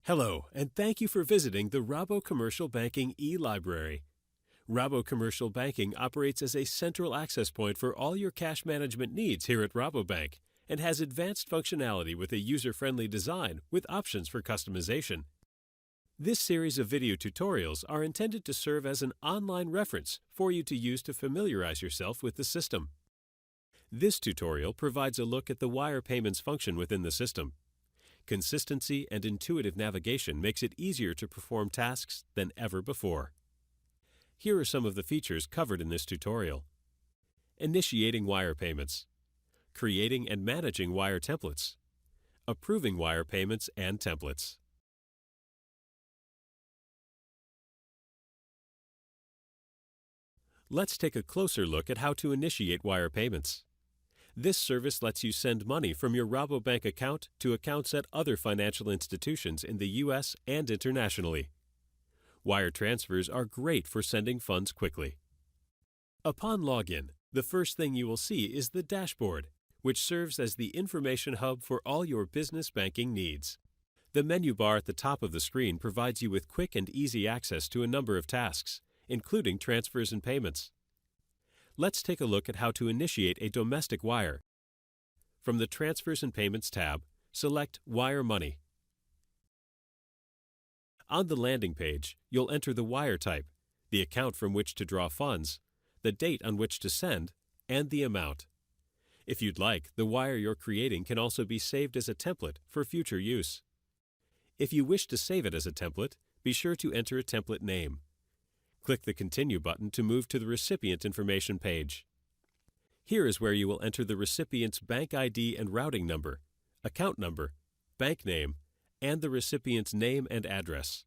Hello, and thank you for visiting the Rabo Commercial Banking e-Library. Rabo Commercial Banking operates as a central access point for all your cash management needs here at Rabobank and has advanced functionality with a user-friendly design with options for customization. This series of video tutorials are intended to serve as an online reference for you to use to familiarize yourself with the system. This tutorial provides a look at the wire payments function within the system. Consistency and intuitive navigation makes it easier to perform tasks than ever before. Here are some of the features covered in this tutorial. Initiating wire payments, creating and managing wire templates, approving wire payments and templates. Let's take a closer look at how to initiate wire payments. This service lets you send money from your Rabobank account to accounts at other financial institutions in the U.S. and internationally. Wire transfers are great for sending funds quickly. Upon login, the first thing you will see is the dashboard, which serves as the information hub for all your business banking needs. The menu bar at the top of the screen provides you with quick and easy access to a number of tasks, including transfers and payments. Let's take a look at how to initiate a domestic wire. From the Transfers and Payments tab, select Wire Money. On the landing page, you'll enter the wire type, the account from which to draw funds, the date on which to send, and the amount. If you'd like, the wire you're creating can also be saved as a template for future use. If you wish to save it as a template, be sure to enter a template name. Click the Continue button to move to the recipient information page. Here is where you will enter the recipient's bank ID and routing number, account number, bank name, and the recipient's name and address.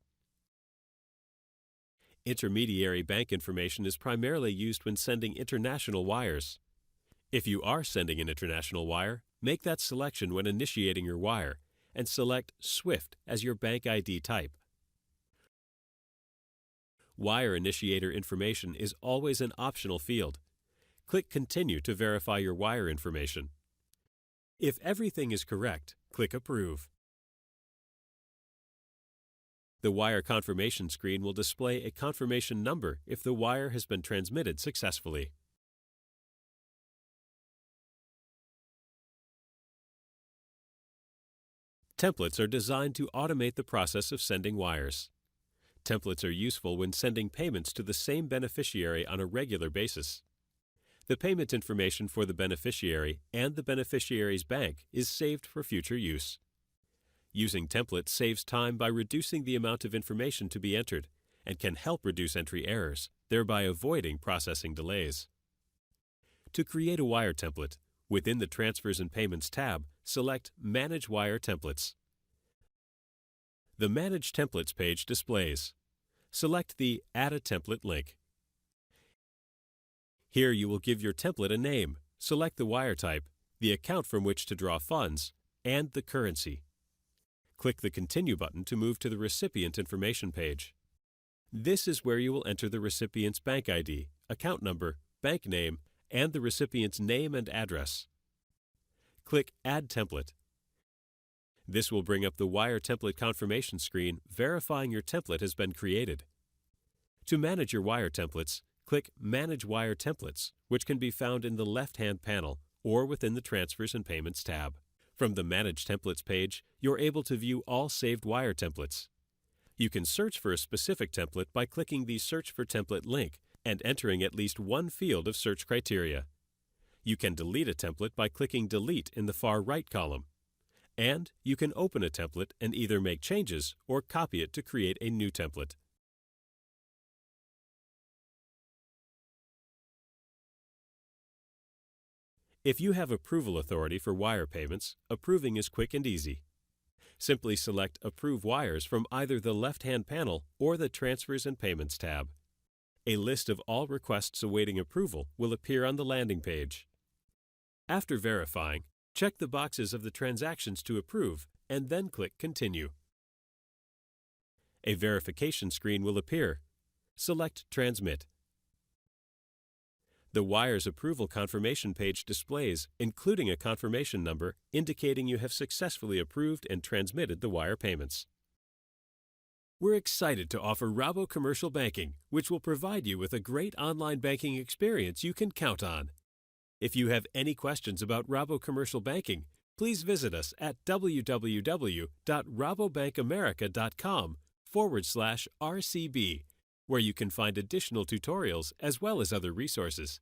Intermediary bank information is primarily used when sending international wires. If you are sending an international wire, make that selection when initiating your wire and select SWIFT as your bank ID type. Wire initiator information is always an optional field. Click Continue to verify your wire information. If everything is correct, click Approve. The wire confirmation screen will display a confirmation number if the wire has been transmitted successfully. Templates are designed to automate the process of sending wires. Templates are useful when sending payments to the same beneficiary on a regular basis. The payment information for the beneficiary and the beneficiary's bank is saved for future use. Using templates saves time by reducing the amount of information to be entered and can help reduce entry errors, thereby avoiding processing delays. To create a wire template, within the Transfers and Payments tab, select Manage Wire Templates. The Manage Templates page displays. Select the Add a Template link. Here you will give your template a name, select the wire type, the account from which to draw funds, and the currency. Click the Continue button to move to the recipient information page. This is where you will enter the recipient's bank ID, account number, bank name, and the recipient's name and address. Click Add Template. This will bring up the wire template confirmation screen verifying your template has been created. To manage your wire templates, click Manage Wire Templates, which can be found in the left-hand panel or within the Transfers and Payments tab. From the Manage Templates page, you're able to view all saved wire templates. You can search for a specific template by clicking the Search for Template link and entering at least one field of search criteria. You can delete a template by clicking Delete in the far right column. And you can open a template and either make changes or copy it to create a new template. If you have approval authority for wire payments, approving is quick and easy. Simply select Approve Wires from either the left-hand panel or the Transfers and Payments tab. A list of all requests awaiting approval will appear on the landing page. After verifying, check the boxes of the transactions to approve and then click Continue. A verification screen will appear. Select Transmit. The wire's approval confirmation page displays, including a confirmation number indicating you have successfully approved and transmitted the wire payments. We're excited to offer Rabo Commercial Banking, which will provide you with a great online banking experience you can count on. If you have any questions about Rabo Commercial Banking, please visit us at www.rabobankамerica.com/RCB, where you can find additional tutorials as well as other resources.